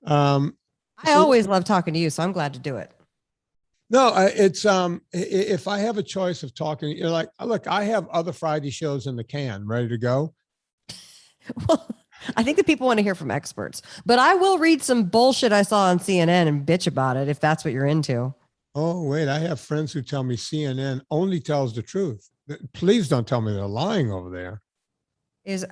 I always love talking to you, so I'm glad to do it. No, it's if I have a choice of talking, you're like, look, I have other Friday shows in the can ready to go. Well, I think that people want to hear from experts, but I will read some bullshit I saw on CNN and bitch about it if that's what you're into. Oh, wait, I have friends who tell me CNN only tells the truth. Please don't tell me they're lying over there.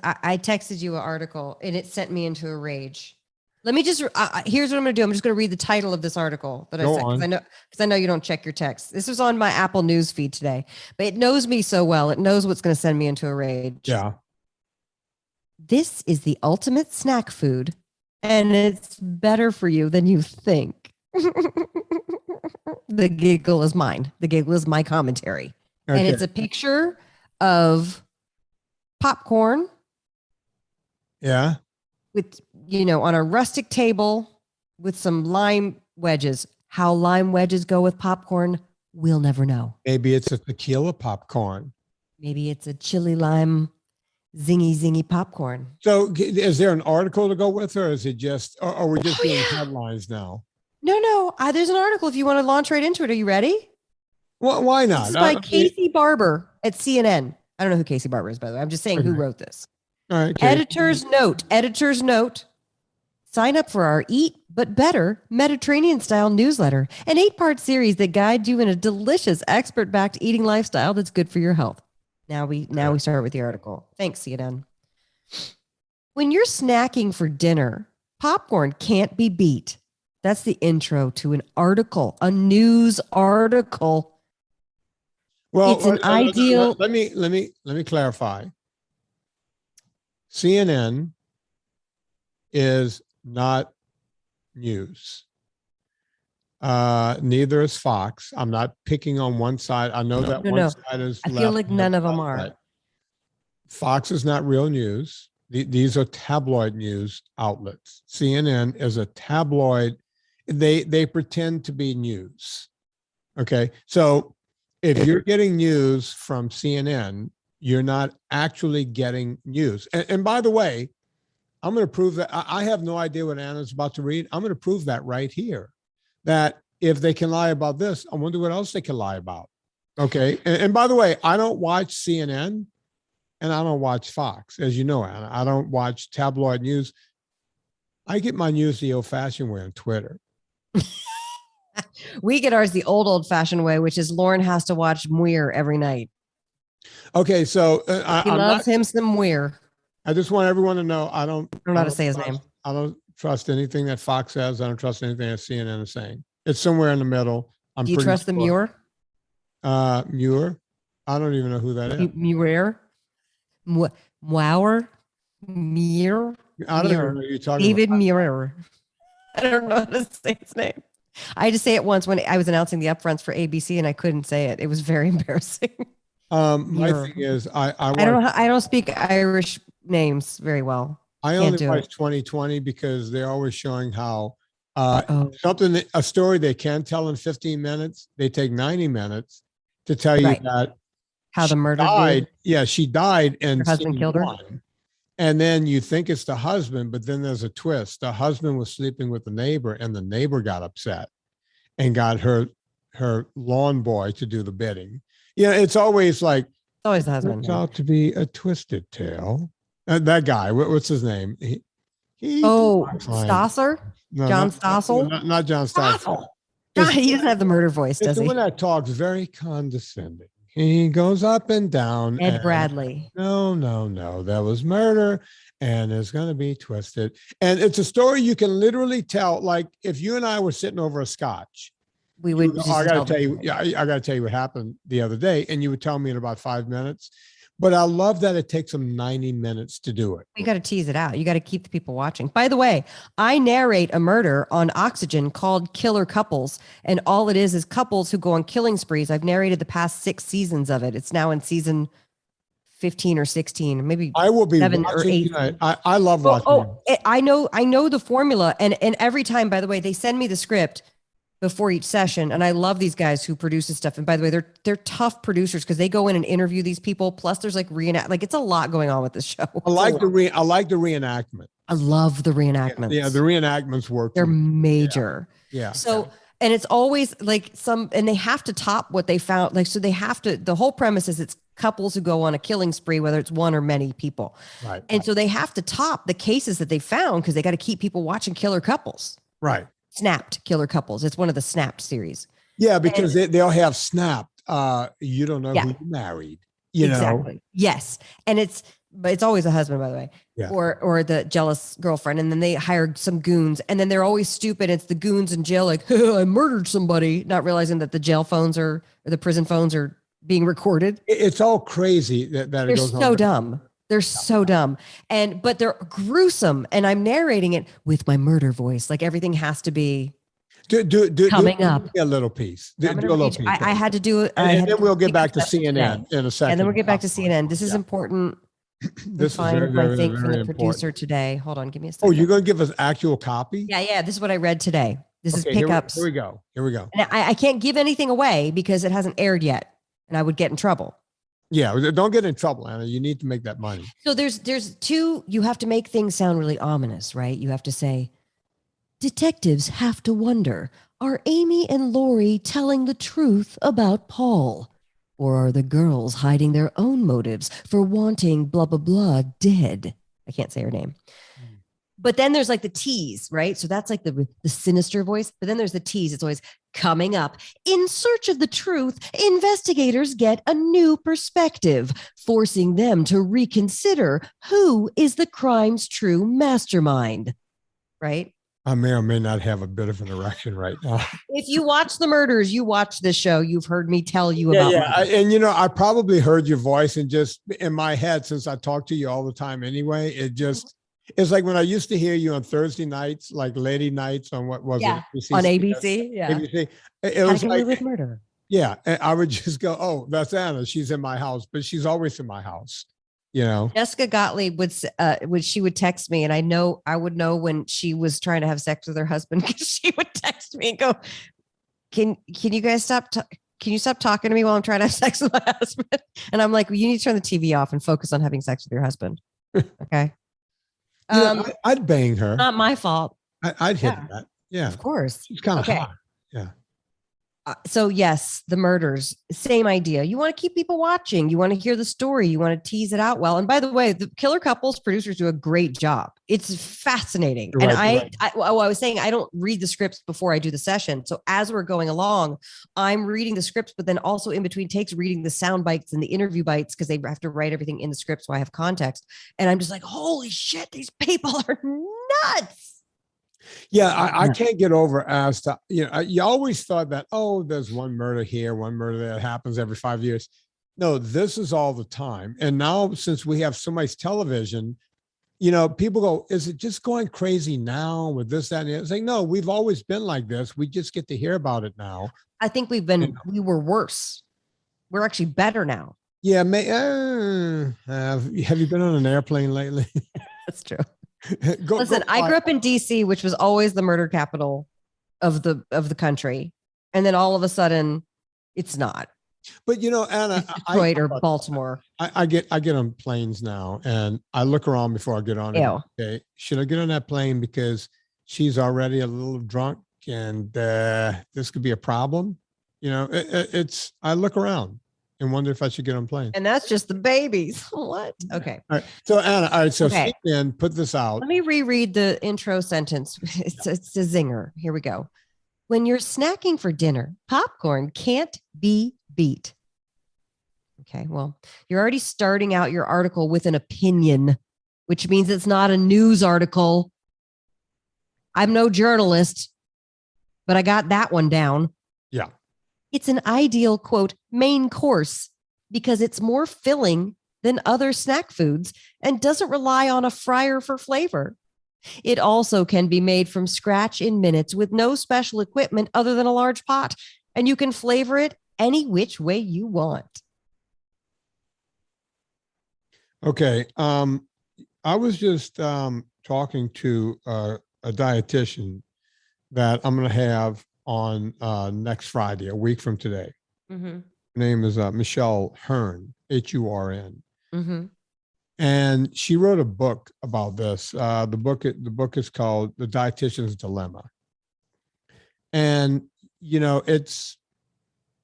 I texted you an article and it sent me into a rage. Let me just, here's what I'm going to do. I'm just going to read the title of this article that I sent because I know you don't check your texts. This was on my Apple News feed today, but it knows me so well. It knows what's going to send me into a rage. Yeah. This is the ultimate snack food and it's better for you than you think. The giggle is mine. The giggle is my commentary. Okay. And it's a picture of popcorn. Yeah. With, on a rustic table with some lime wedges. How lime wedges go with popcorn, we'll never know. Maybe it's a tequila popcorn. Maybe it's a chili lime zingy popcorn. So is there an article to go with, or is it just, or are we just doing headlines now? No. There's an article if you want to launch right into it. Are you ready? Well, why not? This is by Casey Barber at CNN. I don't know who Casey Barber is, by the way. I'm just saying who wrote this. All right. Editor's note. Sign up for our Eat But Better Mediterranean style newsletter, an 8-part series that guides you in a delicious expert-backed eating lifestyle that's good for your health. Now we start with the article. Thanks, CNN. When you're snacking for dinner, popcorn can't be beat. That's the intro to an article, a news article. Well, it's an ideal. Let me clarify. CNN is not news. Neither is Fox. I'm not picking on one side. I know one side is. I feel like none of them are. Fox is not real news. These are tabloid news outlets. CNN is a tabloid. They pretend to be news. Okay, so if you're getting news from CNN, you're not actually getting news. And by the way, I'm going to prove that. I have no idea what Anna's about to read. I'm going to prove that right here. That if they can lie about this, I wonder what else they can lie about. Okay. And by the way, I don't watch CNN and I don't watch Fox, as you know, Anna. I don't watch tabloid news. I get my news the old-fashioned way on Twitter. We get ours the old-fashioned way, which is Lauren has to watch Muir every night. Okay, so he loves him some Muir. I just want everyone to know I don't know how to say his name. I don't trust anything that Fox says. I don't trust anything that CNN is saying. It's somewhere in the middle. Do you trust the Muir? Muir? I don't even know who that is. Muir? Muir? Muir? I don't even know who you're talking David about. Muir. I don't know how to say his name. I had to say it once when I was announcing the upfronts for ABC and I couldn't say it. It was very embarrassing. My thing is, I don't speak Irish names very well. I only watch 2020 because they're always showing how a story they can tell in 15 minutes, they take 90 minutes to tell you that how the murder died. Yeah, she died and her husband killed her. And then you think it's the husband, but then there's a twist. The husband was sleeping with the neighbor and the neighbor got upset and got her lawn boy to do the bidding. Yeah, it's always like, it's always the husband. Turns out to be a twisted tale. That guy, what's his name? Stosser? No, John Stossel? Not John Stossel. He doesn't have the murder voice, does he? The one that talks very condescending. He goes up and down. Ed Bradley. No. That was murder and it's going to be twisted. And it's a story you can literally tell. Like if you and I were sitting over a scotch, we would. I got to tell you what happened the other day. And you would tell me in about 5 minutes. But I love that it takes them 90 minutes to do it. You got to tease it out. You got to keep the people watching. By the way, I narrate a murder on Oxygen called Killer Couples. And all it is couples who go on killing sprees. I've narrated the past 6 seasons of it. It's now in season 15 or 16, maybe I will be 7 or 8. Tonight. I love watching. I know the formula. And every time, by the way, they send me the script before each session. And I love these guys who produce this stuff. And by the way, they're tough producers because they go in and interview these people. Plus there's like it's a lot going on with this show. I like the reenactment. I love the reenactments. Yeah, the reenactments work. They're major. Yeah. So, and it's always like and they have to top what they found. Like, so they have to, the whole premise is it's couples who go on a killing spree, whether it's one or many people. Right. And so they have to top the cases that they found because they got to keep people watching killer couples. Right. Snapped killer couples. It's one of the Snapped series. Yeah, because they'll have snapped. You don't know who you married. You know. Yes. And but it's always a husband, by the way, or the jealous girlfriend. And then they hire some goons, and then they're always stupid. It's the goons in jail, like, I murdered somebody, not realizing that the jail phones or the prison phones are being recorded. It's all crazy that they're so dumb. They're so dumb. But they're gruesome. And I'm narrating it with my murder voice. Like everything has to be coming up. A little piece. Do a little piece. I had to do it. And then we'll get back to CNN in a second. And then we'll get back to CNN. This is important. This is very, my thing very, from the important. producer today. Hold on, give me a second. Oh, you're going to give us actual copy? Yeah. This is what I read today. This is pickups. Here we go. And I can't give anything away because it hasn't aired yet, and I would get in trouble. Yeah, don't get in trouble, Anna. You need to make that money. So there's two. You have to make things sound really ominous, right? You have to say, detectives have to wonder: are Amy and Lori telling the truth about Paul? Or are the girls hiding their own motives for wanting blah, blah, blah dead? I can't say her name. But then there's like the tease, right? So that's like the sinister voice. But then there's the tease. It's always coming up. In search of the truth, investigators get a new perspective, forcing them to reconsider who is the crime's true mastermind, right? I may or may not have a bit of an erection right now. If you watch the murders, you watch this show, you've heard me tell you about and I probably heard your voice, and just in my head, since I talk to you all the time anyway, it's like when I used to hear you on Thursday nights, like lady nights on what was it? On ABC. Yeah. ABC. It was like with murder. Yeah. And I would just go, oh, that's Anna. She's in my house, but she's always in my house. Jessica Gottlieb would she would text me, and I would know when she was trying to have sex with her husband, because she would text me and go, can you guys stop can you stop talking to me while I'm trying to have sex with my husband? And I'm like, well, you need to turn the TV off and focus on having sex with your husband. Okay. I'd bang her. Not my fault. I'd hit that. Yeah, of course. She's kind of hot. Yeah. So yes, the murders, same idea. You want to keep people watching. You want to hear the story. You want to tease it out well. And by the way, the Killer Couples producers do a great job. It's fascinating. You're and right. I was saying, I don't read the scripts before I do the session. So as we're going along, I'm reading the scripts, but then also in between takes reading the sound bites and the interview bites, because they have to write everything in the script so I have context. And I'm just like, holy shit, these people are nuts. Yeah, I can't get over as to, you always thought that, oh, there's one murder here, one murder there, that happens every 5 years. No, this is all the time. And now, since we have so much television, people go, is it just going crazy now with this, that, and the other? It's like, no, we've always been like this. We just get to hear about it now. I think we were worse. We're actually better now. Yeah. Have you been on an airplane lately? That's true. Listen, I grew up in DC, which was always the murder capital of the country. And then all of a sudden it's not. But Anna, Detroit or Baltimore. I get on planes now, and I look around before I get on it. Okay, should I get on that plane because she's already a little drunk and this could be a problem? I look around and wonder if I should get on plane. And that's just the babies. What? Okay. All right. So Anna, all right. So CNN, put this out. Let me reread the intro sentence. It's a zinger. Here we go. When you're snacking for dinner, popcorn can't be beat. Okay. Well, you're already starting out your article with an opinion, which means it's not a news article. I'm no journalist, but I got that one down. Yeah. It's an ideal, quote, main course because it's more filling than other snack foods and doesn't rely on a fryer for flavor. It also can be made from scratch in minutes with no special equipment other than a large pot, and you can flavor it any which way you want. Okay. I was just talking to a dietitian that I'm going to have on next Friday, a week from today. Mm-hmm. Her name is Michelle Hearn, Hurn. Mm-hmm. And she wrote a book about this. The book is called The Dietitian's Dilemma. And,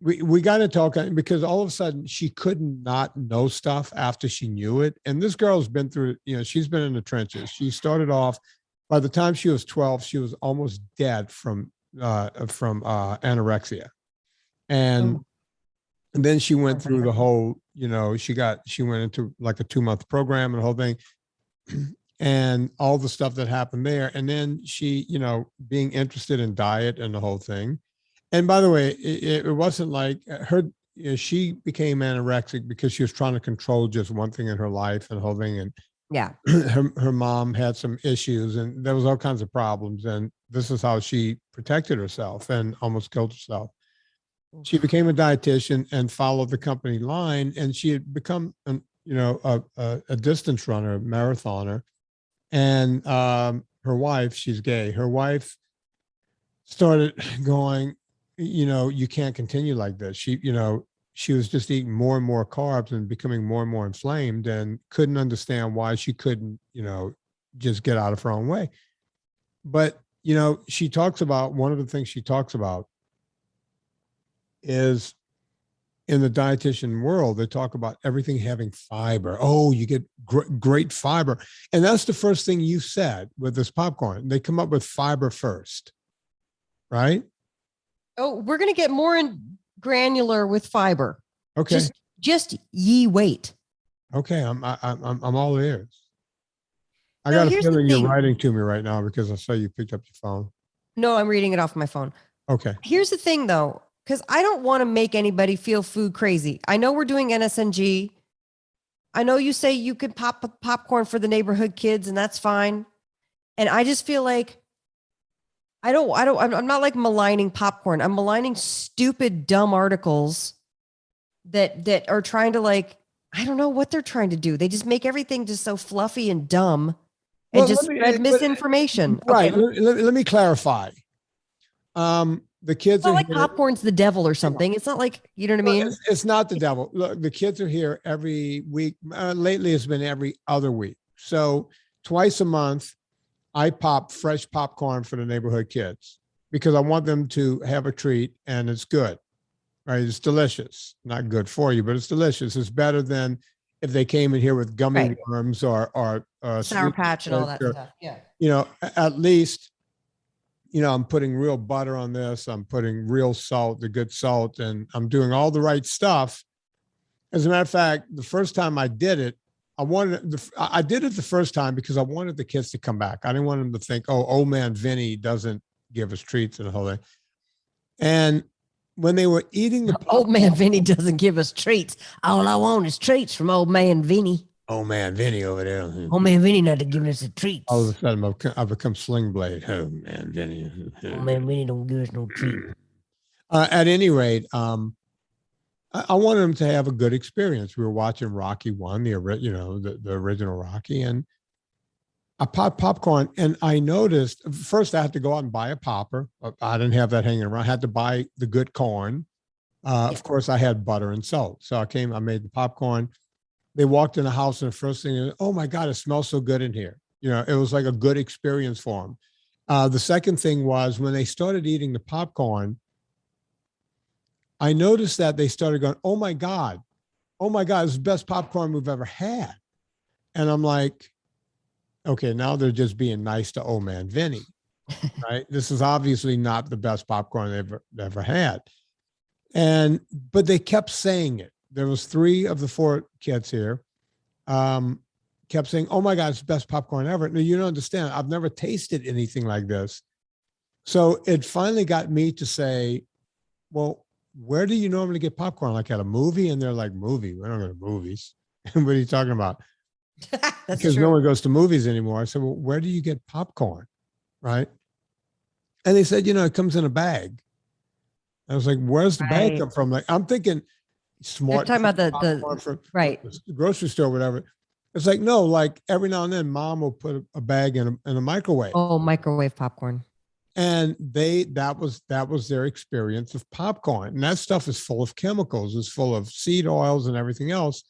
we got to talk because all of a sudden she couldn't not know stuff after she knew it. And this girl's been through, she's been in the trenches. She started off, by the time she was 12, she was almost dead from anorexia. And then she went through the whole, she went into like a 2-month program and the whole thing and all the stuff that happened there. And then she, being interested in diet and the whole thing. And by the way, it wasn't like her, she became anorexic because she was trying to control just one thing in her life and the whole thing. And yeah, her mom had some issues and there was all kinds of problems. And this is how she protected herself and almost killed herself. She became a dietitian and followed the company line, and she had become a distance runner, a marathoner. And her wife, she's gay. Her wife started going, you can't continue like this. She was just eating more and more carbs and becoming more and more inflamed and couldn't understand why she couldn't, just get out of her own way. But, she talks about, one of the things she talks about is in the dietitian world, they talk about everything having fiber. Oh, you get great fiber. And that's the first thing you said with this popcorn. They come up with fiber first, right? Oh, we're going to get more granular with fiber. Okay. Just ye wait. Okay. I'm all ears. I got a feeling you're writing to me right now because I saw you picked up your phone. No, I'm reading it off my phone. Okay. Here's the thing though, because I don't want to make anybody feel food crazy. I know we're doing NSNG. I know you say you can pop popcorn for the neighborhood kids and that's fine. And I just feel like I'm not like maligning popcorn. I'm maligning stupid, dumb articles that are trying to I don't know what they're trying to do. They just make everything just so fluffy and dumb and just spread misinformation. Right. Okay. Let me clarify. The kids it's not like popcorn's the devil or something. It's not like, you know what I mean? It's not the devil. Look, the kids are here every week. Lately, it's been every other week. So twice a month, I pop fresh popcorn for the neighborhood kids because I want them to have a treat and it's good, right? It's delicious. Not good for you, but it's delicious. It's better than if they came in here with gummy worms or Sour Patch and all that stuff. Yeah. At least, I'm putting real butter on this. I'm putting real salt, the good salt, and I'm doing all the right stuff. As a matter of fact, the first time I did it, I did it the first time because I wanted the kids to come back. I didn't want them to think, oh, old man Vinnie doesn't give us treats and the whole thing. And when they were eating old man Vinnie doesn't give us treats. All I want is treats from old man Vinnie. Old man Vinnie over there. Old man Vinnie not giving us a treat. All of a sudden, I've become Sling Blade. Oh man Vinnie. Old man Vinnie don't give us no treat. At any rate, I wanted them to have a good experience. We were watching Rocky 1, the original Rocky, and I popped popcorn, and I noticed first I had to go out and buy a popper. I didn't have that hanging around. I had to buy the good corn. Of course, I had butter and salt, so I made the popcorn. They walked in the house and the first thing, oh my God, it smells so good in here. It was like a good experience for them. The second thing was when they started eating the popcorn, I noticed that they started going, oh my God, this is the best popcorn we've ever had. And I'm like, okay, now they're just being nice to old man Vinnie, right? This is obviously not the best popcorn they've ever had. But they kept saying it. There was 3 of the 4 kids here, kept saying, oh my God, it's the best popcorn ever. No, you don't understand. I've never tasted anything like this. So it finally got me to say, well, where do you normally get popcorn? Like at a movie? And they're like, movie? We don't go to movies. What are you talking about? Because true. No one goes to movies anymore. I said, well, where do you get popcorn? Right. And they said, it comes in a bag. I was like, where's the bag come from? Like, I'm thinking, smart. They're talking about the grocery store, whatever. It's like, no, like every now and then mom will put a bag in a microwave. Oh, microwave popcorn. And that was their experience of popcorn. And that stuff is full of chemicals. It's full of seed oils and everything else.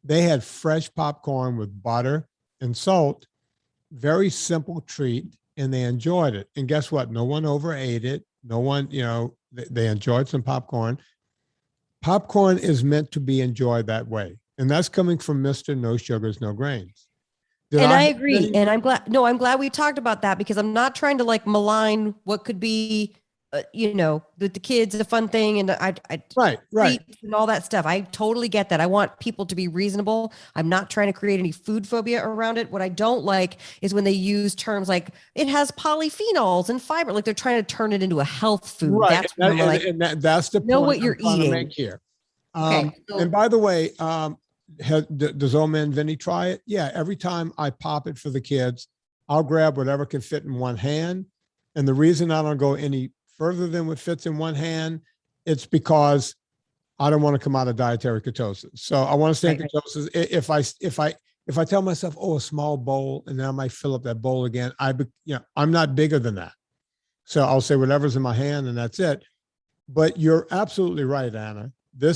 They had fresh popcorn with butter and salt, very simple treat, and they enjoyed it. And guess what? No one overate it. No one, they enjoyed some popcorn. Popcorn is meant to be enjoyed that way. And that's coming from Mr. No Sugars, No Grains. And I agree. And I'm glad we talked about that, because I'm not trying to like malign what could be, the kids, a fun thing. And right. And all that stuff. I totally get that. I want people to be reasonable. I'm not trying to create any food phobia around it. What I don't like is when they use terms like it has polyphenols and fiber, like they're trying to turn it into a health food. Right. That's the point. Know what you're eating. To make here. And by the way, does old man Vinnie try it? Yeah. Every time I pop it for the kids, I'll grab whatever can fit in one hand. And the reason I don't go any further than what fits in one hand, it's because I don't want to come out of dietary ketosis. So I want to stay in ketosis. If I tell myself, oh, a small bowl, and then I might fill up that bowl again, I'm not bigger than that. So I'll say whatever's in my hand and that's it. But you're absolutely right, Anna. They're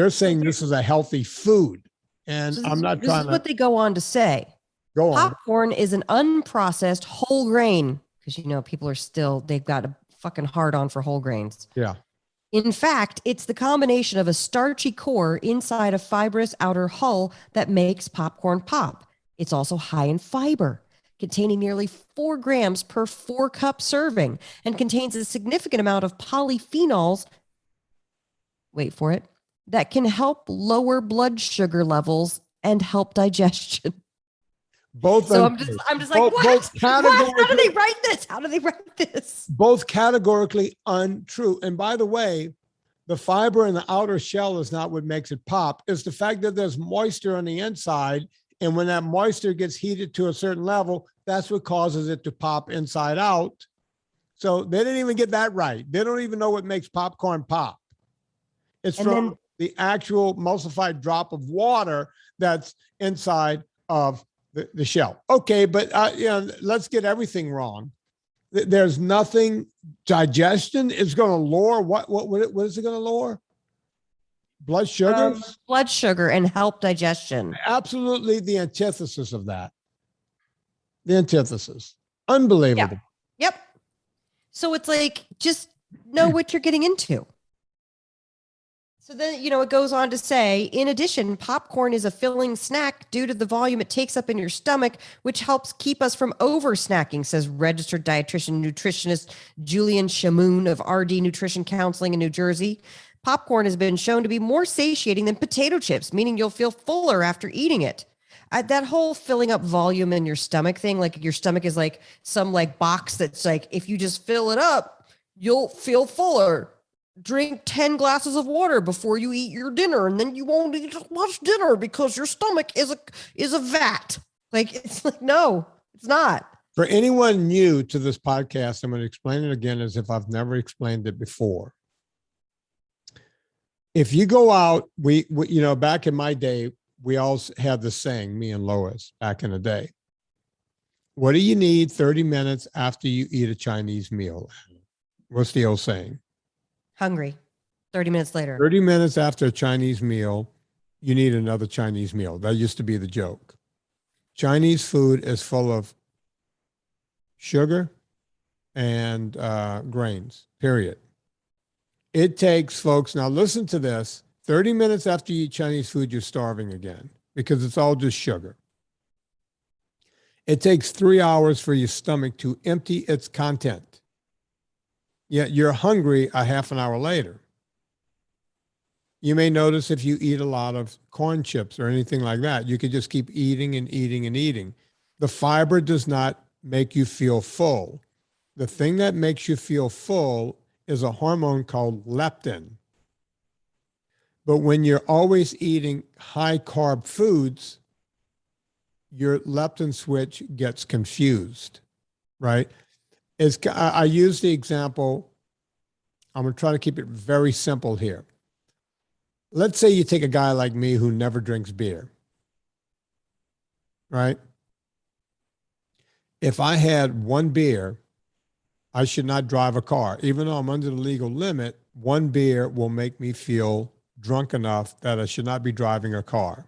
saying this is a healthy food. And I'm not trying to. This is what they go on to say. Go on. Popcorn is an unprocessed whole grain, because people are they've got a fucking hard on for whole grains. Yeah. In fact, it's the combination of a starchy core inside a fibrous outer hull that makes popcorn pop. It's also high in fiber, containing nearly 4 grams per 4-cup serving, and contains a significant amount of polyphenols. Wait for it. That can help lower blood sugar levels and help digestion. Both. So I'm just like, what? How do they write this? How do they write this? Both categorically untrue. And by the way, the fiber in the outer shell is not what makes it pop. It's the fact that there's moisture on the inside. And when that moisture gets heated to a certain level, that's what causes it to pop inside out. So they didn't even get that right. They don't even know what makes popcorn pop. It's from the actual emulsified drop of water that's inside of the shell. Okay, but let's get everything wrong. There's nothing. Digestion is going to lower what is it going to lower? Blood sugar? Blood sugar and help digestion. Absolutely the antithesis of that. The antithesis. Unbelievable. Yeah. Yep. So it's like, just know what you're getting into. So then, it goes on to say, in addition, popcorn is a filling snack due to the volume it takes up in your stomach, which helps keep us from over snacking, says registered dietitian nutritionist Julian Shamoon of RD Nutrition Counseling in New Jersey. Popcorn has been shown to be more satiating than potato chips, meaning you'll feel fuller after eating it. That whole filling up volume in your stomach thing, like your stomach is like some like box that's like, if you just fill it up, you'll feel fuller. Drink 10 glasses of water before you eat your dinner, and then you won't eat much dinner because your stomach is a vat. Like, it's like, no, it's not. For anyone new to this podcast, I'm going to explain it again as if I've never explained it before. If you go out, we back in my day, we all had this saying, me and Lois, back in the day. What do you need 30 minutes after you eat a Chinese meal? What's the old saying? Hungry. 30 minutes later. 30 minutes after a Chinese meal, you need another Chinese meal. That used to be the joke. Chinese food is full of sugar and grains, period. It takes, folks, now listen to this, 30 minutes after you eat Chinese food, you're starving again because it's all just sugar. It takes 3 hours for your stomach to empty its content. Yet you're hungry a half an hour later. You may notice if you eat a lot of corn chips or anything like that, you could just keep eating and eating and eating. The fiber does not make you feel full. The thing that makes you feel full is a hormone called leptin. But when you're always eating high carb foods, your leptin switch gets confused, right? I use the example, I'm going to try to keep it very simple here. Let's say you take a guy like me who never drinks beer, right? If I had one beer, I should not drive a car. Even though I'm under the legal limit, one beer will make me feel drunk enough that I should not be driving a car.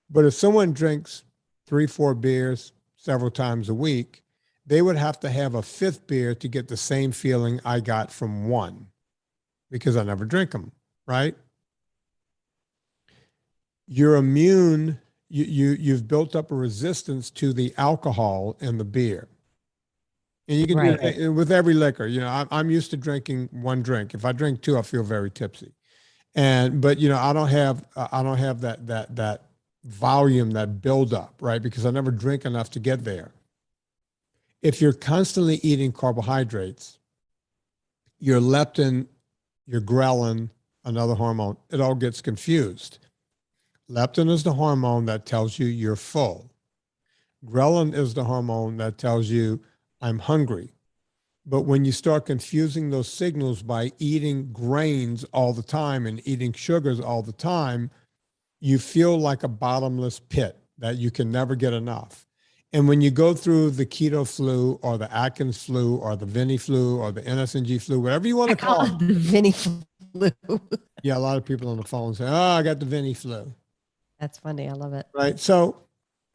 But if someone drinks 3, 4 beers several times a week, they would have to have a fifth beer to get the same feeling I got from one, because I never drink them, right? You're immune. You've built up a resistance to the alcohol in the beer. And you can do that with every liquor. You know, I'm used to drinking one drink. If I drink two, I feel very tipsy. But you know, I don't have that volume, that buildup, right? Because I never drink enough to get there. If you're constantly eating carbohydrates, your leptin, your ghrelin, another hormone, it all gets confused. Leptin is the hormone that tells you you're full. Ghrelin is the hormone that tells you I'm hungry. But when you start confusing those signals by eating grains all the time and eating sugars all the time, you feel like a bottomless pit that you can never get enough. And when you go through the keto flu or the Atkins flu or the Vinnie flu or the NSNG flu, whatever you want to call it. The Vinnie flu. Yeah, a lot of people on the phone say, "Oh, I got the Vinnie flu." That's funny. I love it. Right. So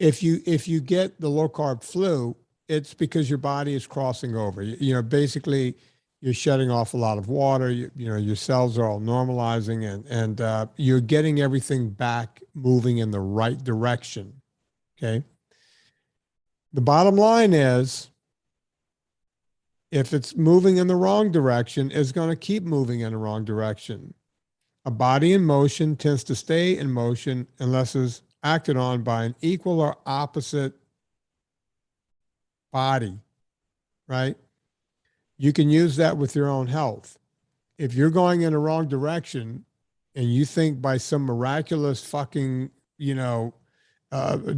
if you get the low carb flu, it's because your body is crossing over. You know, basically you're shutting off a lot of water. You know, your cells are all normalizing and you're getting everything back moving in the right direction. Okay. The bottom line is, if it's moving in the wrong direction, it's going to keep moving in the wrong direction. A body in motion tends to stay in motion unless it's acted on by an equal or opposite body, right? You can use that with your own health. If you're going in the wrong direction and you think by some miraculous fucking, you know,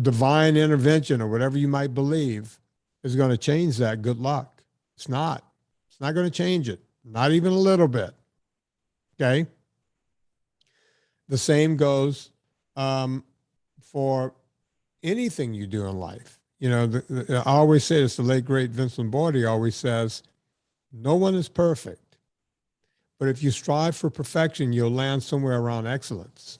divine intervention or whatever you might believe is going to change that, good luck. It's not. It's not going to change it. Not even a little bit. Okay. The same goes for anything you do in life. You know, I always say this, the late, great Vincent Bordy always says, no one is perfect. But if you strive for perfection, you'll land somewhere around excellence.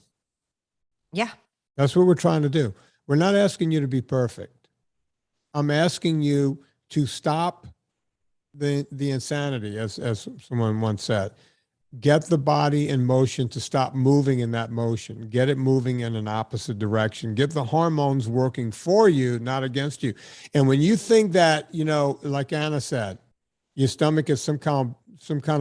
Yeah. That's what we're trying to do. We're not asking you to be perfect. I'm asking you to stop the insanity, as someone once said. Get the body in motion to stop moving in that motion. Get it moving in an opposite direction. Get the hormones working for you, not against you. And when you think that, you know, like Anna said, your stomach is some kind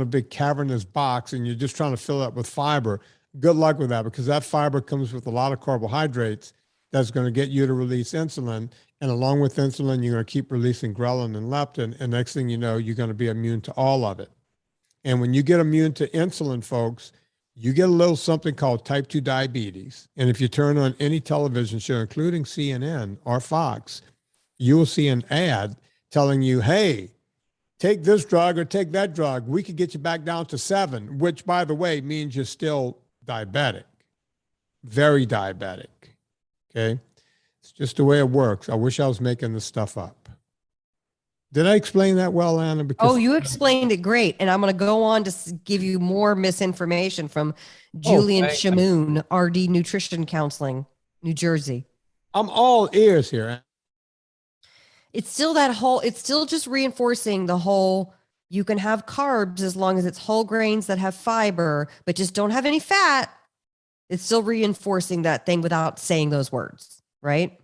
of big cavernous box and you're just trying to fill it up with fiber, good luck with that, because that fiber comes with a lot of carbohydrates that's going to get you to release insulin. And along with insulin, you're going to keep releasing ghrelin and leptin. And next thing you know, you're going to be immune to all of it. And when you get immune to insulin, folks, you get a little something called type 2 diabetes. And if you turn on any television show, including CNN or Fox, you will see an ad telling you, hey, take this drug or take that drug. We could get you back down to 7, which, by the way, means you're still diabetic, very diabetic. Okay. It's just the way it works. I wish I was making this stuff up. Did I explain that well, Anna? Because you explained it great. And I'm going to go on to give you more misinformation from Julian Shamoon, RD Nutrition Counseling, New Jersey. I'm all ears here. It's still it's still just reinforcing the whole, you can have carbs as long as it's whole grains that have fiber, but just don't have any fat. It's still reinforcing that thing without saying those words, right?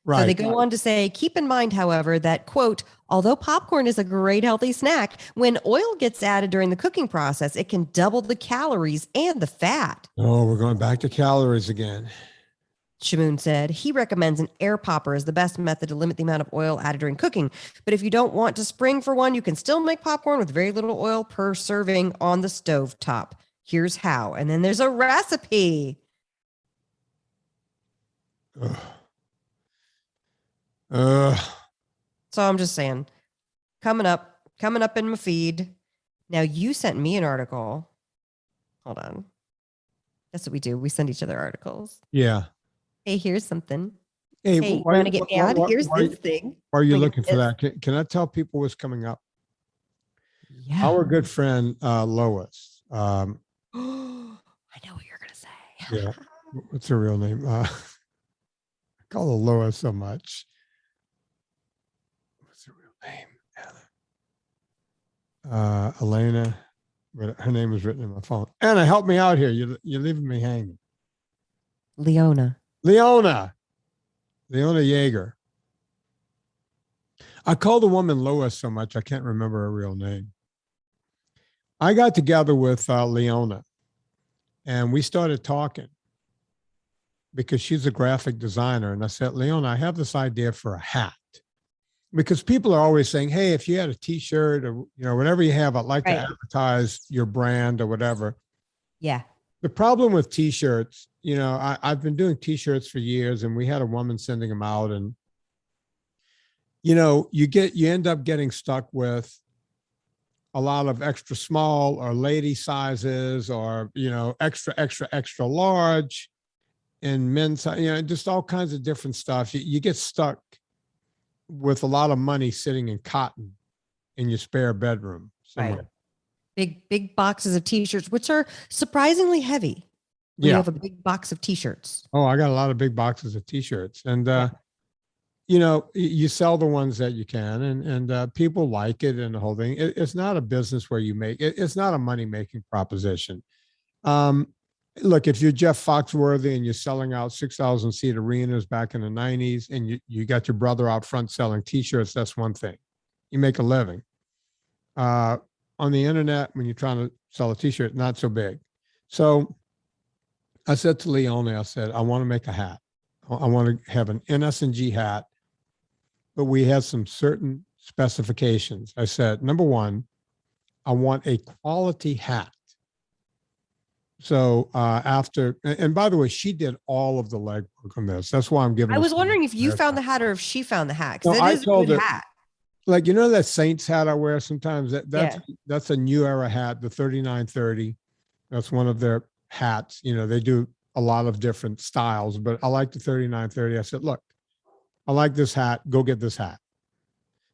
Right. So they go on to say, keep in mind, however, that, quote, although popcorn is a great healthy snack, when oil gets added during the cooking process, it can double the calories and the fat. Oh, we're going back to calories again. Shamoon said he recommends an air popper as the best method to limit the amount of oil added during cooking. But if you don't want to spring for one, you can still make popcorn with very little oil per serving on the stove top. Here's how. And then there's a recipe. So I'm just saying, coming up in my feed. Now you sent me an article. Hold on. That's what we do. We send each other articles. Yeah. Hey, here's something. Hey, you want to get mad? Here's this thing. Why are you looking for that? Can I tell people what's coming up? Yeah. Our good friend, Lois. I know what you're going to say. Yeah. What's her real name? call her Lois so much. What's her real name? Anna. Elena. Her name was written in my phone. Anna, help me out here. You're leaving me hanging. Leona Yeager. I call the woman Lois so much I can't remember her real name. I got together with Leona, and we started talking because she's a graphic designer. And I said, Leona, I have this idea for a hat, because people are always saying, hey, if you had a T-shirt or whatever you have, I'd like to advertise your brand or whatever. Yeah. The problem with T-shirts, I've been doing T-shirts for years, and we had a woman sending them out, and you end up getting stuck with a lot of extra small or lady sizes, or extra large, and men's, just all kinds of different stuff. You get stuck with a lot of money sitting in cotton in your spare bedroom somewhere. Right. Big boxes of T-shirts, which are surprisingly heavy. You have a big box of T-shirts. Oh, I got a lot of big boxes of T-shirts, and you sell the ones that you can, and people like it and the whole thing. It's not a business where you make it. It's not a money-making proposition. Look, if you're Jeff Foxworthy and you're selling out 6,000-seat arenas back in the 90s, and you got your brother out front selling T-shirts, that's one thing. You make a living. On the internet, when you're trying to sell a T-shirt, not so big. So I said to Leone, I said, I want to make a hat. I want to have an NSNG hat, but we have some certain specifications. I said, number one, I want a quality hat. So and by the way, she did all of the legwork on this. That's why I'm giving. I was wondering if you found the hat or if she found the hat. No, it is a good hat. Like, that Saints hat I wear sometimes, that's a New Era hat, the 3930. That's one of their hats. They do a lot of different styles, but I like the 3930. I said, look, I like this hat. Go get this hat.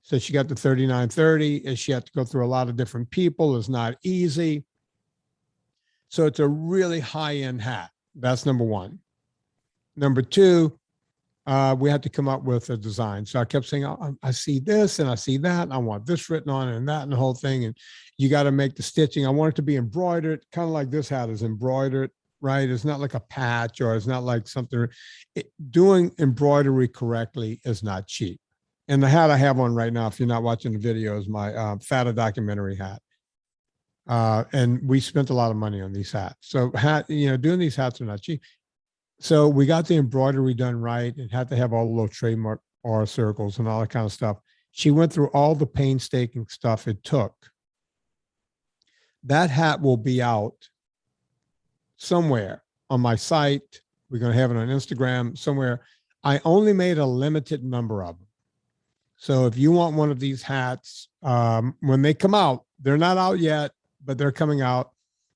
So she got the 3930, and she had to go through a lot of different people. It's not easy. So it's a really high-end hat. That's number one. Number two, we had to come up with a design. So I kept saying, I see this and I see that, and I want this written on it and that and the whole thing. And you got to make the stitching. I want it to be embroidered, kind of like this hat is embroidered, right? It's not like a patch, or it's not like something. Doing embroidery correctly is not cheap. And the hat I have on right now, if you're not watching the video, is my Fata documentary hat. And we spent a lot of money on these hats. So doing these hats are not cheap. So we got the embroidery done right, and had to have all the little trademark R circles and all that kind of stuff. She went through all the painstaking stuff it took. That hat will be out somewhere on my site. We're going to have it on Instagram somewhere. I only made a limited number of them. So if you want one of these hats, when they come out, they're not out yet, but they're coming out.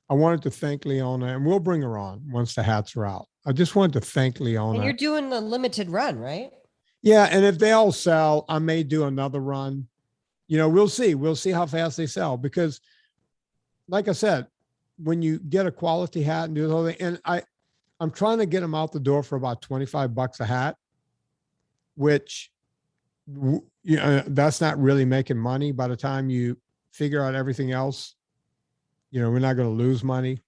I wanted to thank Leona, and we'll bring her on once the hats are out. I just wanted to thank Leona. And you're doing a limited run, right? Yeah. And if they all sell, I may do another run. We'll see. We'll see how fast they sell, because like I said, when you get a quality hat and do the whole thing, and I'm trying to get them out the door for about $25 a hat, which, that's not really making money by the time you figure out everything else. We're not going to lose money,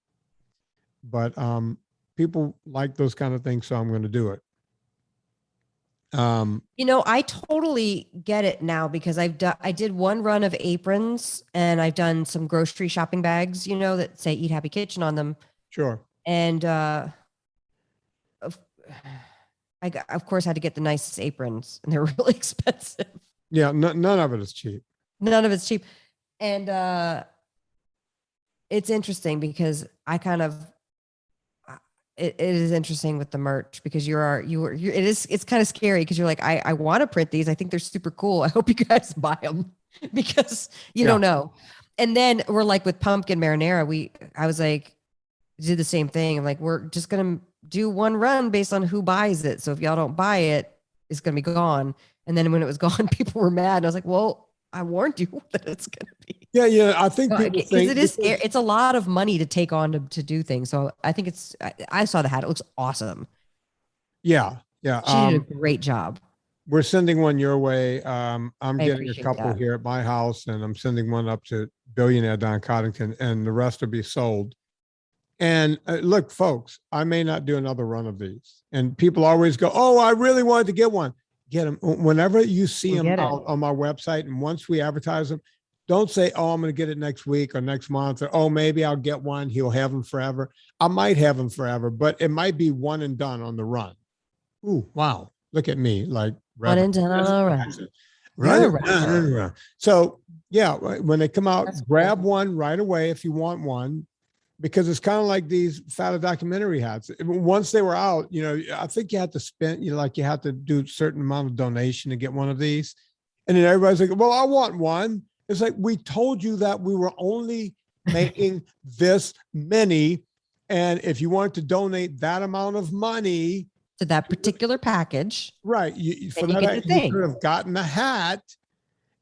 but people like those kind of things, so I'm going to do it. I totally get it now, because I did one run of aprons, and I've done some grocery shopping bags, that say Eat Happy Kitchen on them. Sure. And I of course had to get the nicest aprons, and they're really expensive. Yeah, none of it is cheap. None of it's cheap. And it's interesting, because it is interesting with the merch, because it's kind of scary, because you're like, I want to print these. I think they're super cool. I hope you guys buy them, because you don't know. And then we're like with pumpkin marinara, I was like, did the same thing. I'm like, we're just going to do one run based on who buys it. So if y'all don't buy it, it's going to be gone. And then when it was gone, people were mad. And I was like, well, I warned you that it's going to be. Yeah. I think people think it's a lot of money to take on to do things. So I think I saw the hat. It looks awesome. Yeah. Yeah. She did a great job. We're sending one your way. I'm I getting a appreciate couple that. here at my house, and I'm sending one up to billionaire Don Coddington, and the rest will be sold. And look, folks, I may not do another run of these. And people always go, "Oh, I really wanted to get one." Get them whenever you see them out on my website. And once we advertise them, don't say, "Oh, I'm going to get it next week or next month," or "Oh, maybe I'll get one. He'll have them forever." I might have them forever, but it might be one and done on the run. Ooh, wow. Look at me. Like, One and done on a run. right. So, yeah, when they come out, grab one right away if you want one, because it's kind of like these fat documentary hats. Once they were out, I think you had to spend, like you had to do a certain amount of donation to get one of these. And then everybody's like, "Well, I want one." It's like, we told you that we were only making this many. And if you wanted to donate that amount of money to that particular package, right, you could have gotten the hat.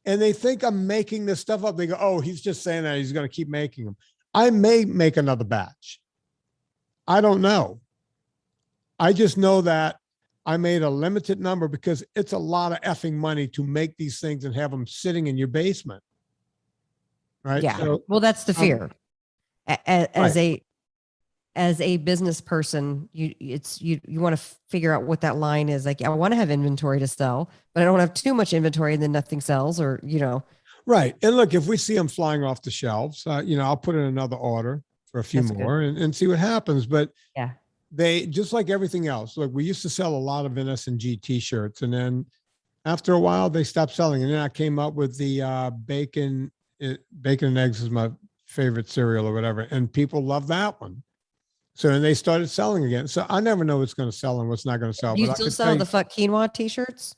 And they think I'm making this stuff up. They go, "Oh, he's just saying that he's going to keep making them." I may make another batch. I don't know. I just know that I made a limited number because it's a lot of effing money to make these things and have them sitting in your basement. Right. Yeah. So, well, that's the fear. As a business person, you want to figure out what that line is. Like, I want to have inventory to sell, but I don't want to have too much inventory and then nothing sells, or, Right. And look, if we see them flying off the shelves, I'll put in another order for a few more and see what happens. But yeah, they, just like everything else, look, we used to sell a lot of NSNG t-shirts, and then after a while they stopped selling. And then I came up with the bacon and eggs is my favorite cereal or whatever. And people love that one. So then they started selling again. So I never know what's going to sell and what's not going to sell. You still sell the fuck quinoa t-shirts?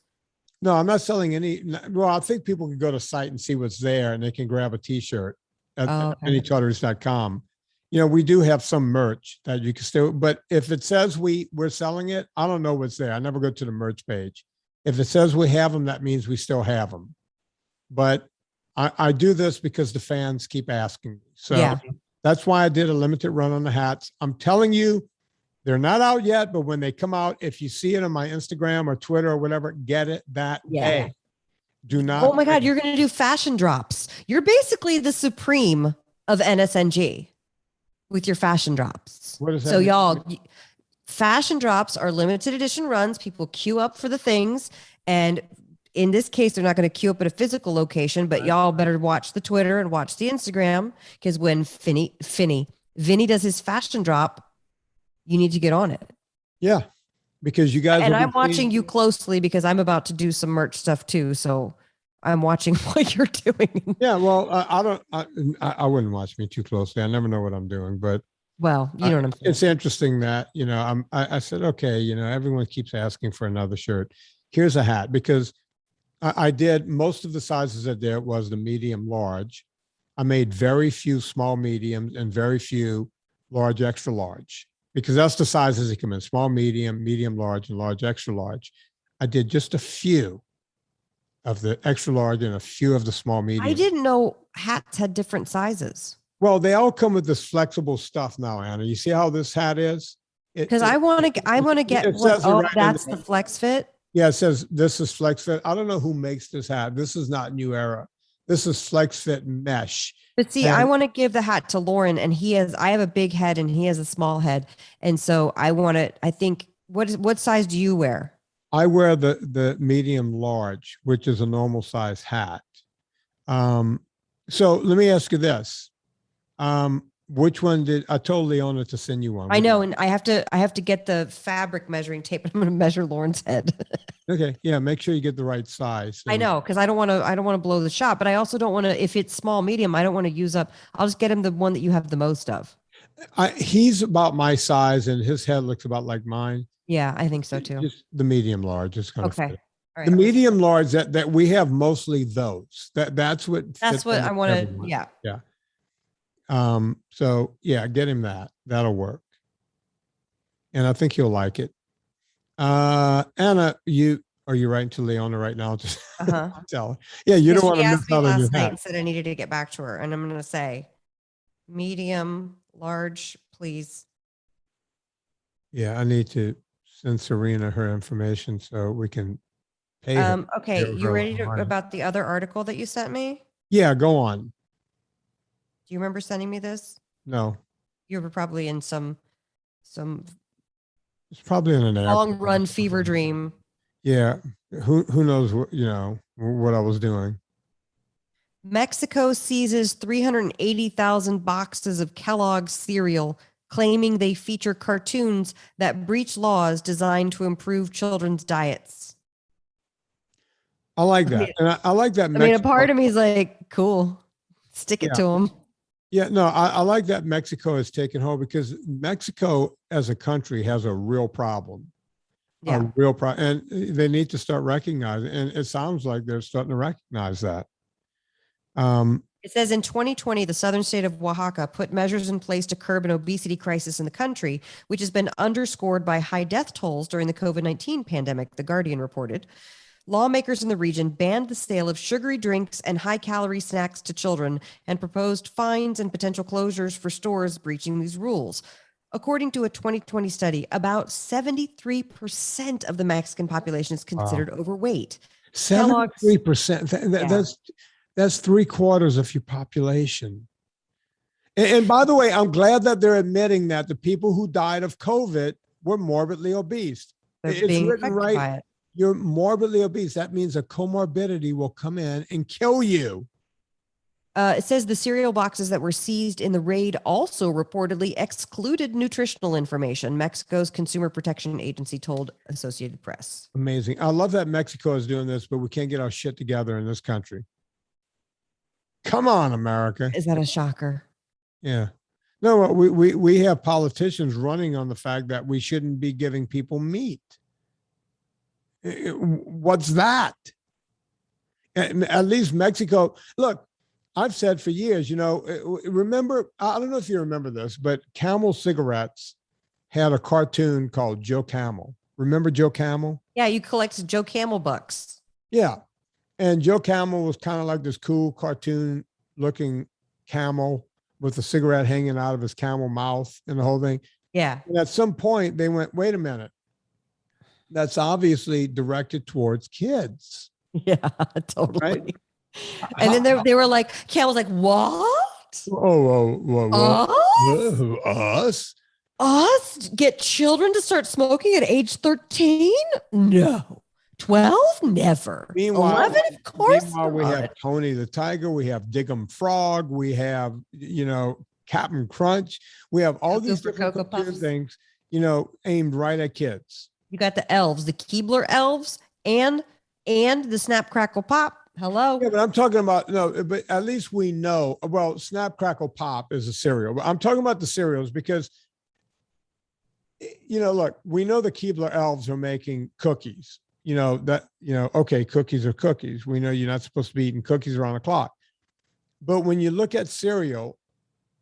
No, I'm not selling any. Well, I think people can go to site and see what's there, and they can grab a t-shirt at anycharters.com. We do have some merch that you can still, but if it says we're selling it, I don't know what's there. I never go to the merch page. If it says we have them, that means we still have them. But I do this because the fans keep asking me. So that's why I did a limited run on the hats. I'm telling you, they're not out yet, but when they come out, if you see it on my Instagram or Twitter or whatever, get it that day. Do not. Oh my God, you're going to do fashion drops. You're basically the supreme of NSNG with your fashion drops. What is that? So y'all, fashion drops are limited edition runs. People queue up for the things. And in this case, they're not going to queue up at a physical location, but y'all better watch the Twitter and watch the Instagram, because when Vinnie does his fashion drop, you need to get on it. Yeah, because you guys. And I'm watching you closely because I'm about to do some merch stuff too. So I'm watching what you're doing. Yeah, well, I wouldn't watch me too closely. I never know what I'm doing, but well, you know what I'm saying. It's interesting that I said, okay, everyone keeps asking for another shirt. Here's a hat, because I did most of the sizes I did was the medium large. I made very few small mediums and very few large extra large, because that's the sizes that come in: small, medium, medium large, and large extra large. I did just a few of the extra large and a few of the small medium. I didn't know hats had different sizes. Well, they all come with this flexible stuff now, Anna. You see how this hat is? Because I want to get what, right, that's the flex fit. Yeah, it says this is flex fit. I don't know who makes this hat. This is not New Era. This is flex fit mesh. But see, I want to give the hat to Lauren, and I have a big head and he has a small head. And so I think, what size do you wear? I wear the medium large, which is a normal size hat. So let me ask you this. Which one I told Leona to send you one? I know. And I have to get the fabric measuring tape. I'm going to measure Lauren's head. Okay. Yeah. Make sure you get the right size. I know. Cause I don't want to blow the shot, but I also don't want to, if it's small, medium, I don't want to use up. I'll just get him the one that you have the most of. He's about my size and his head looks about like mine. Yeah, I think so too. Just the medium large is going to fit. All right. The medium large that we have, mostly those. That's what I want to. Yeah. Yeah. So yeah, get him that. That'll work. And I think he'll like it. Anna, are you writing to Leona right now? Just tell her. Yeah, you don't want to miss out on your hat. And said I needed to get back to her, and I'm going to say, medium, large, please. Yeah, I need to send Serena her information so we can pay her. Okay, you ready about the other article that you sent me? Yeah, go on. Do you remember sending me this? No, You were probably in some it's probably in an long run fever dream. Yeah, who knows what what I was doing. Mexico seizes 380,000 boxes of Kellogg's cereal, claiming they feature cartoons that breach laws designed to improve children's diets. I like that. And I like that. I mean, a part of me is like, cool, stick it to them. Yeah, no, I like that Mexico has taken hold, because Mexico as a country has a real problem. Yeah. A real problem. And they need to start recognizing, and it sounds like they're starting to recognize that. It says in 2020, the southern state of Oaxaca put measures in place to curb an obesity crisis in the country, which has been underscored by high death tolls during the COVID-19 pandemic, The Guardian reported. Lawmakers in the region banned the sale of sugary drinks and high-calorie snacks to children and proposed fines and potential closures for stores breaching these rules. According to a 2020 study, about 73% of the Mexican population is considered overweight. 73%. That's 3/4 of your population. And by the way, I'm glad that they're admitting that the people who died of COVID were morbidly obese. It's written right. You're morbidly obese. That means a comorbidity will come in and kill you. It says the cereal boxes that were seized in the raid also reportedly excluded nutritional information, Mexico's Consumer Protection Agency told Associated Press. Amazing. I love that Mexico is doing this, but we can't get our shit together in this country. Come on, America. Is that a shocker? Yeah. No, we have politicians running on the fact that we shouldn't be giving people meat. What's that? At least Mexico. Look, I've said for years, remember, I don't know if you remember this, but Camel cigarettes had a cartoon called Joe Camel. Remember Joe Camel? Yeah, you collected Joe Camel bucks. Yeah. And Joe Camel was kind of like this cool cartoon looking camel with a cigarette hanging out of his camel mouth and the whole thing. Yeah. And at some point they went, wait a minute. That's obviously directed towards kids. Yeah, totally. Right? And then they were like, Camel's like, what? Us? Us? Get children to start smoking at age 13? No. 12? Never. Meanwhile, 11? Of course. Meanwhile, we have Phony the tiger. We have Diggum Frog. We have, Captain Crunch. We have all these different things, aimed right at kids. You got the elves, the Keebler elves, and the Snap Crackle Pop. Hello. Yeah, but I'm talking about, but at least we know, well, Snap Crackle Pop is a cereal. But I'm talking about the cereals because, look, we know the Keebler elves are making cookies. Okay, cookies are cookies. We know you're not supposed to be eating cookies around the clock. But when you look at cereal,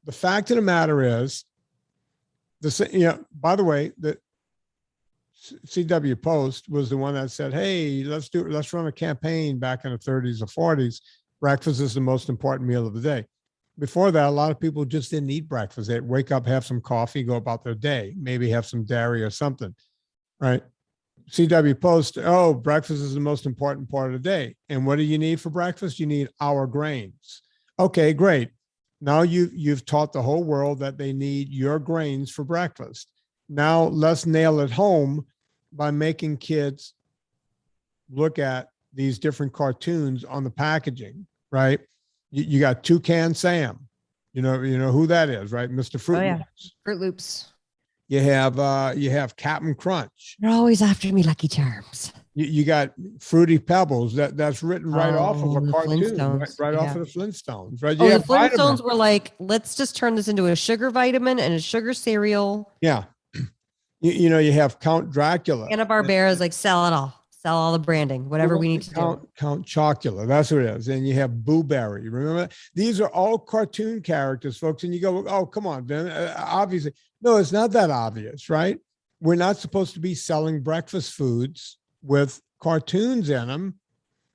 the fact of the matter is, by the way, the CW Post was the one that said, hey, let's run a campaign back in the 30s or 40s. Breakfast is the most important meal of the day. Before that, a lot of people just didn't eat breakfast. They'd wake up, have some coffee, go about their day, maybe have some dairy or something, right? CW Post, breakfast is the most important part of the day. And what do you need for breakfast? You need our grains. Okay, great. Now you've taught the whole world that they need your grains for breakfast. Now let's nail it home by making kids look at these different cartoons on the packaging, right? You got Toucan Sam, you know who that is, right? Mr. Fruit Loops. Fruit Loops. You have Captain Crunch. They're always after me, Lucky Charms. You got Fruity Pebbles. That's written right off of a cartoon, right off of the Flintstones, right? The Flintstones were like, let's just turn this into a sugar vitamin and a sugar cereal. Yeah. You have Count Dracula. Hanna-Barbera is like, sell it all. Sell all the branding, whatever we need to do. Count Chocula, that's what it is. And you have Boo Berry. Remember, these are all cartoon characters, folks. And you go, oh, come on, Vin. Obviously, no, it's not that obvious, right? We're not supposed to be selling breakfast foods with cartoons in them.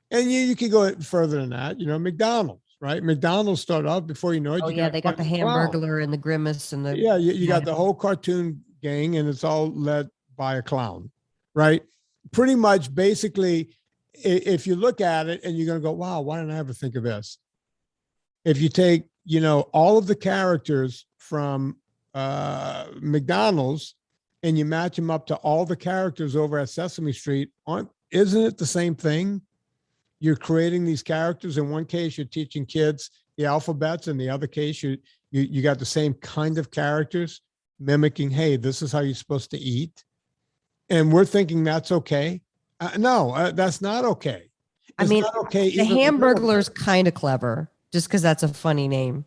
And you can go further than that. McDonald's, right? McDonald's started off before you know it. Oh, yeah, they got the Hamburglar and the Grimace and the. Yeah, you got the whole cartoon gang, and it's all led by a clown, right? Pretty much basically, if you look at it and you're going to go, wow, why didn't I ever think of this? If you take, all of the characters from McDonald's and you match them up to all the characters over at Sesame Street, isn't it the same thing? You're creating these characters. In one case, you're teaching kids the alphabets. In the other case, you got the same kind of characters mimicking, hey, this is how you're supposed to eat. And we're thinking that's okay. No, that's not okay. It's not okay. The Hamburglar's kind of clever just because that's a funny name.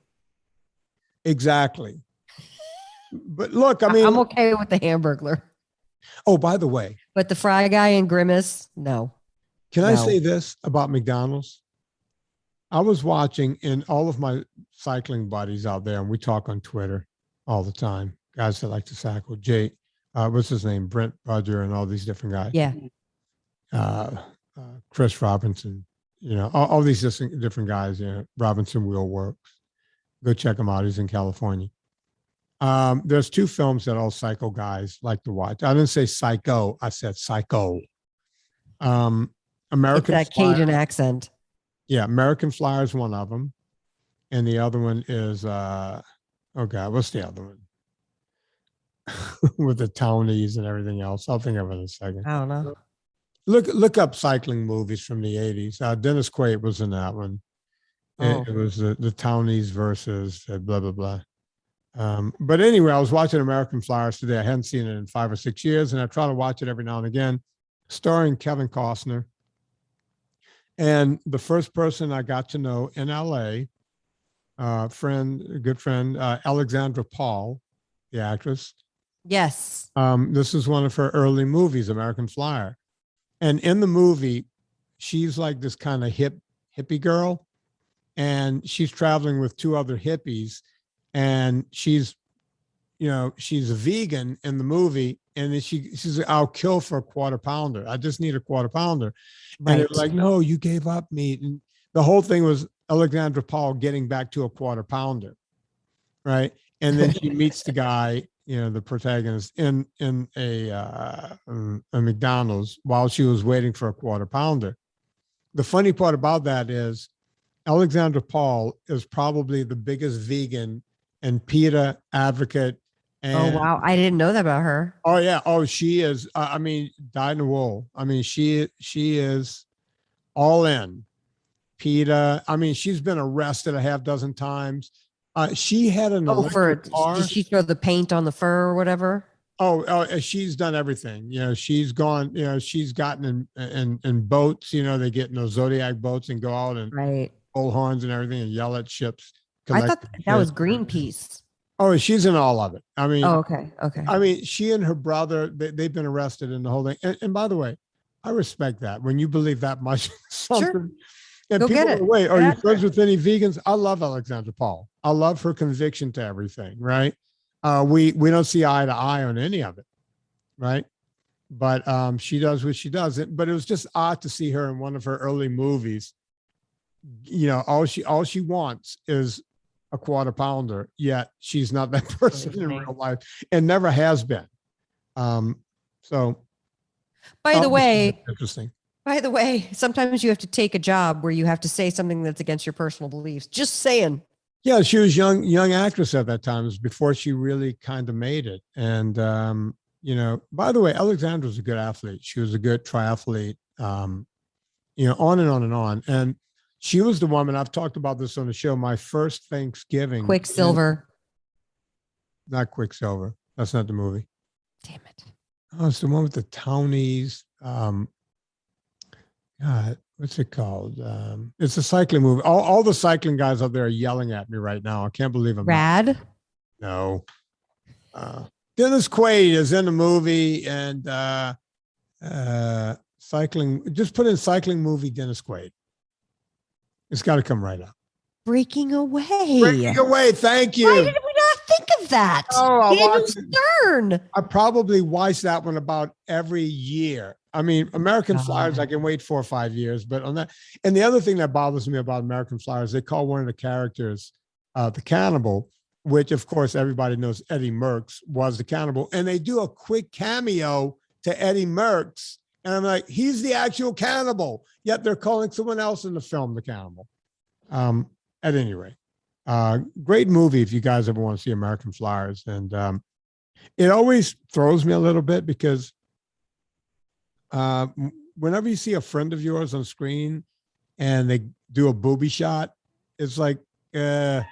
Exactly. But look, I'm okay with the Hamburglar. Oh, by the way. But the Fry Guy and Grimace, no. Can I say this about McDonald's? I was watching, and all of my cycling buddies out there, and we talk on Twitter all the time, guys that like to cycle. Jay, what's his name? Brent Budger and all these different guys. Yeah. Chris Robinson, all these different guys, Robinson Wheel Works. Go check him out. He's in California. There's two films that all psycho guys like to watch. I didn't say psycho. I said psycho. American It's that Flyer. Cajun accent. Yeah. American Flyer is one of them. And the other one is, what's the other one? With the townies and everything else. I'll think of it in a second. I don't know. Look up cycling movies from the 80s. Dennis Quaid was in that one. It was the townies versus blah, blah, blah. But anyway, I was watching American Flyers today. I hadn't seen it in 5 or 6 years, and I try to watch it every now and again, starring Kevin Costner. And the first person I got to know in LA, good friend, Alexandra Paul, the actress. Yes. This is one of her early movies, American Flyer. And in the movie, she's like this kind of hippie girl, and she's traveling with two other hippies, and she's a vegan in the movie. And then she says, I'll kill for a quarter pounder. I just need a quarter pounder. Right. And they're like, no, you gave up meat. And the whole thing was Alexandra Paul getting back to a quarter pounder. Right. And then she meets the guy, the protagonist in a McDonald's while she was waiting for a quarter pounder. The funny part about that is Alexandra Paul is probably the biggest vegan and PETA advocate. And, oh, wow. I didn't know that about her. Oh, yeah. Oh, she is. Dyed in the wool. She is all in. PETA. She's been arrested a half dozen times. She had an electric car. Did she throw the paint on the fur or whatever? Oh, she's done everything. She's gone, she's gotten in boats, they get in those Zodiac boats and go out and pull horns and everything and yell at ships. I thought that was Greenpeace. Oh, she's in all of it. Okay. She and her brother, they've been arrested in the whole thing. And by the way, I respect that. When you believe that much in something. Sure. And go people get it. Wait, are you friends with any vegans? I love Alexandra Paul. I love her conviction to everything, right? We don't see eye to eye on any of it, right? But she does what she does. But it was just odd to see her in one of her early movies. All she wants is a quarter pounder, yet she's not that person in real life and never has been. So by the way, interesting. By the way, sometimes you have to take a job where you have to say something that's against your personal beliefs. Just saying. Yeah, she was young actress at that time. It was before she really kind of made it. And by the way, Alexandra's a good athlete. She was a good triathlete. On and on and on. And she was the woman, I've talked about this on the show, my first Thanksgiving. Quicksilver. Not Quicksilver. That's not the movie. Damn it. Oh, it's the one with the townies. God, what's it called? It's a cycling movie. All the cycling guys out there are yelling at me right now. I can't believe I'm Rad? No. Dennis Quaid is in the movie and cycling. Just put in cycling movie Dennis Quaid. It's got to come right up. Breaking Away. Breaking Away. Thank you. Why did we not think of that? Oh, Daniel Stern. I probably watch that one about every year. American Flyers, I can wait 4 or 5 years, but on that. And the other thing that bothers me about American Flyers, they call one of the characters the cannibal, which of course everybody knows Eddie Merckx was the cannibal. And they do a quick cameo to Eddie Merckx. And I'm like, he's the actual cannibal. Yet they're calling someone else in the film the cannibal. At any rate, great movie if you guys ever want to see American Flowers. And it always throws me a little bit because whenever you see a friend of yours on screen and they do a booby shot, it's like, that's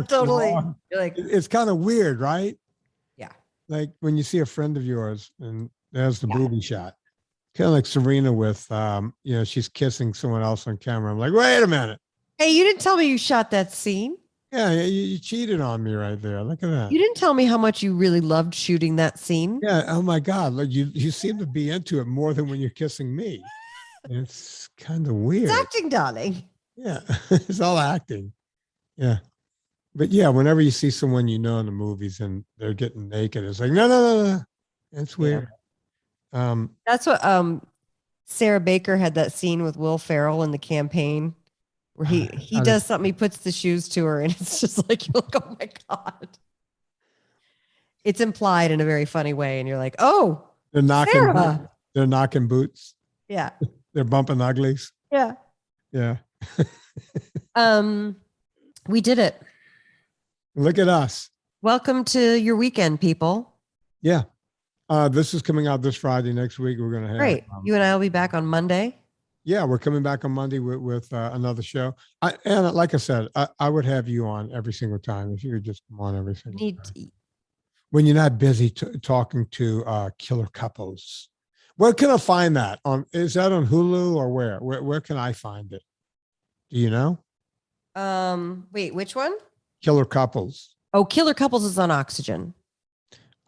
totally. wrong. You're like, It's kind of weird, right? yeah. Like when you see a friend of yours and there's the booby shot, kind of like Serena with, she's kissing someone else on camera. I'm like, wait a minute. Hey, you didn't tell me you shot that scene. Yeah, you cheated on me right there. Look at that. You didn't tell me how much you really loved shooting that scene. Yeah. Oh my God. Like you seem to be into it more than when you're kissing me. It's kind of weird. It's acting, darling. Yeah. It's all acting. Yeah. But yeah, whenever you see someone you know in the movies and they're getting naked, it's like, no. It's weird. Yeah. That's what Sarah Baker had that scene with Will Ferrell in the campaign where he does something, he puts the shoes to her, and it's just like, you're like, oh my God. It's implied in a very funny way, and you're like, oh, they're knocking boots. Yeah. They're bumping uglies. Yeah. Yeah. We did it. Look at us. Welcome to your weekend, people. Yeah. This is coming out this Friday. Next week, we're going to have. Great. You and I will be back on Monday. Yeah, we're coming back on Monday with another show. And like I said, I would have you on every single time if you could just come on every single time. When you're not busy talking to killer couples. Where can I find that? Is that on Hulu or where? Where can I find it? Do you know? Wait, which one? Killer Couples. Oh, Killer Couples is on Oxygen.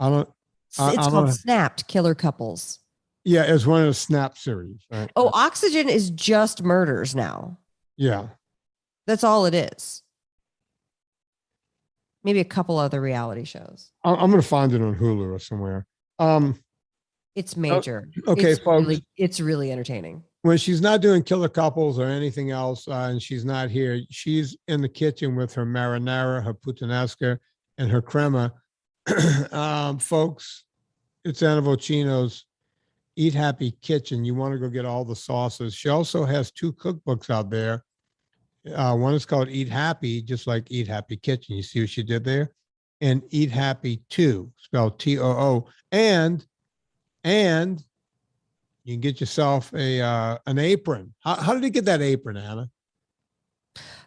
It's called Snapped Killer Couples. Yeah, it's one of the Snap series. Right? Oh, Oxygen is just murders now. Yeah. That's all it is. Maybe a couple other reality shows. I'm going to find it on Hulu or somewhere. It's major. Okay, folks. It's really entertaining. When she's not doing Killer Couples or anything else, and she's not here, she's in the kitchen with her marinara, her puttanesca, and her crema. Folks, it's Anna Vocino's Eat Happy Kitchen. You want to go get all the sauces. She also has 2 cookbooks out there. One is called Eat Happy, just like Eat Happy Kitchen. You see what she did there? And Eat Happy 2, spelled T-O-O. And you can get yourself an apron. How did you get that apron, Anna?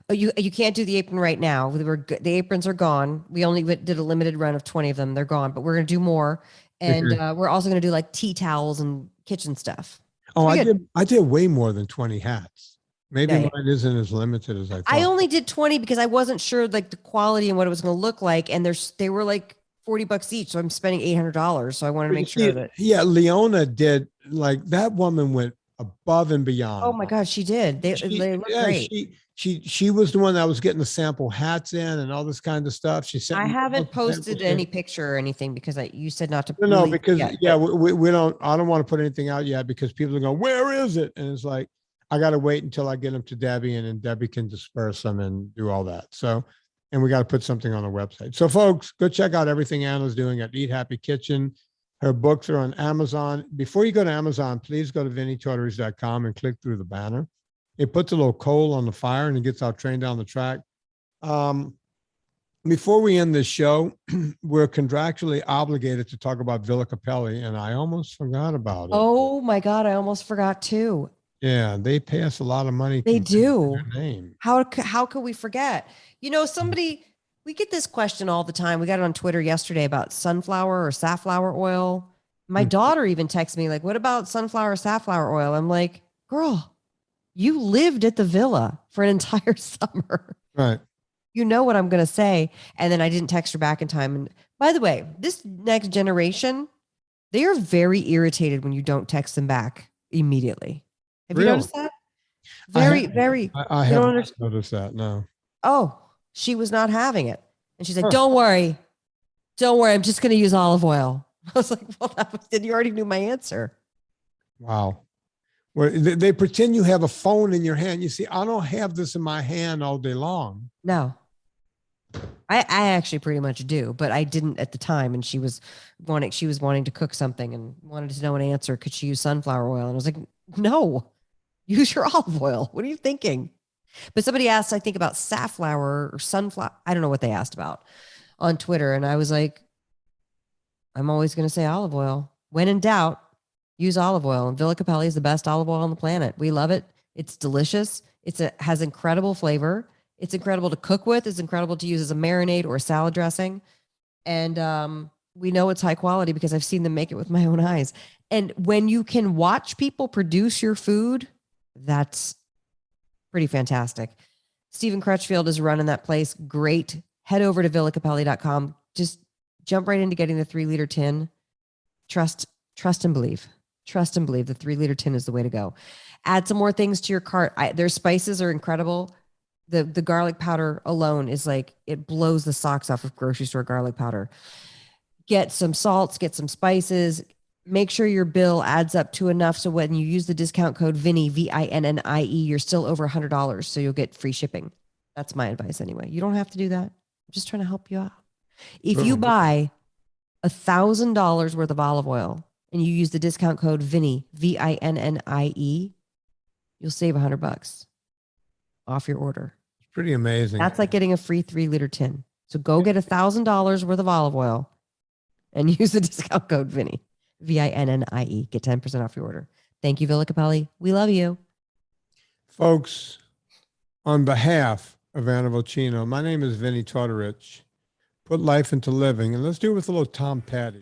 Oh, you can't do the apron right now. The aprons are gone. We only did a limited run of 20 of them. They're gone, but we're going to do more. And we're also going to do like tea towels and kitchen stuff. Oh, I did way more than 20 hats. Maybe mine isn't as limited as I thought. I only did 20 because I wasn't sure like the quality and what it was going to look like. And they were like $40 each. So I'm spending $800. So I wanted to make sure that. Yeah. Leona did, like, that woman went above and beyond. Oh my gosh, she did. They look great. She was the one that was getting the sample hats in and all this kind of stuff. She said, I haven't posted any picture or anything because you said not to. No, because we don't. I don't want to put anything out yet because people are going, where is it? And it's like, I got to wait until I get them to Debbie, and then Debbie can disperse them and do all that. So, and we got to put something on the website. So, folks, go check out everything Anna's doing at Eat Happy Kitchen. Her books are on Amazon. Before you go to Amazon, please go to VinnieTartaries.com and click through the banner. It puts a little coal on the fire and it gets our train down the track. Before we end this show, we're contractually obligated to talk about Villa Cappelli, and I almost forgot about it. Oh my God, I almost forgot too. Yeah, they pay us a lot of money. They do. Their name. How could we forget? We get this question all the time. We got it on Twitter yesterday about sunflower or safflower oil. My daughter even texted me like, what about sunflower or safflower oil? I'm like, girl, you lived at the villa for an entire summer. Right. You know what I'm going to say. And then I didn't text her back in time. And by the way, this next generation, they are very irritated when you don't text them back immediately. Have you noticed that? Very. I haven't noticed that. No. Oh, she was not having it. And she's like, don't worry. I'm just going to use olive oil. I was like, well, you already knew my answer. Wow. Well, they pretend you have a phone in your hand. You see, I don't have this in my hand all day long. No. I actually pretty much do, but I didn't at the time. And she was wanting to cook something and wanted to know an answer. Could she use sunflower oil? And I was like, no, use your olive oil. What are you thinking? But somebody asked, I think, about safflower or sunflower. I don't know what they asked about on Twitter. And I was like, I'm always going to say olive oil. When in doubt, use olive oil. And Villa Cappelli is the best olive oil on the planet. We love it. It's delicious. Has incredible flavor. It's incredible to cook with. It's incredible to use as a marinade or a salad dressing. And we know it's high quality because I've seen them make it with my own eyes. And when you can watch people produce your food, that's pretty fantastic. Stephen Crutchfield is running that place. Great. Head over to villacappelli.com. Just jump right into getting the 3-liter tin. Trust and believe. Trust and believe the 3-liter tin is the way to go. Add some more things to your cart. Their spices are incredible. The garlic powder alone is like, it blows the socks off of grocery store garlic powder. Get some salts, get some spices. Make sure your bill adds up to enough so when you use the discount code Vinnie, Vinnie, you're still over $100, so you'll get free shipping. That's my advice anyway. You don't have to do that. I'm just trying to help you out. If you buy $1,000 worth of olive oil and you use the discount code Vinnie, Vinnie, you'll save $100 off your order. It's pretty amazing. That's like getting a free 3-liter tin. So go get $1,000 worth of olive oil and use the discount code Vinnie, Vinnie. Get 10% off your order. Thank you, Villa Cappelli. We love you. Folks, on behalf of Anna Vocino, my name is Vinnie Tortorich. Put life into living, and let's do it with a little Tom Petty.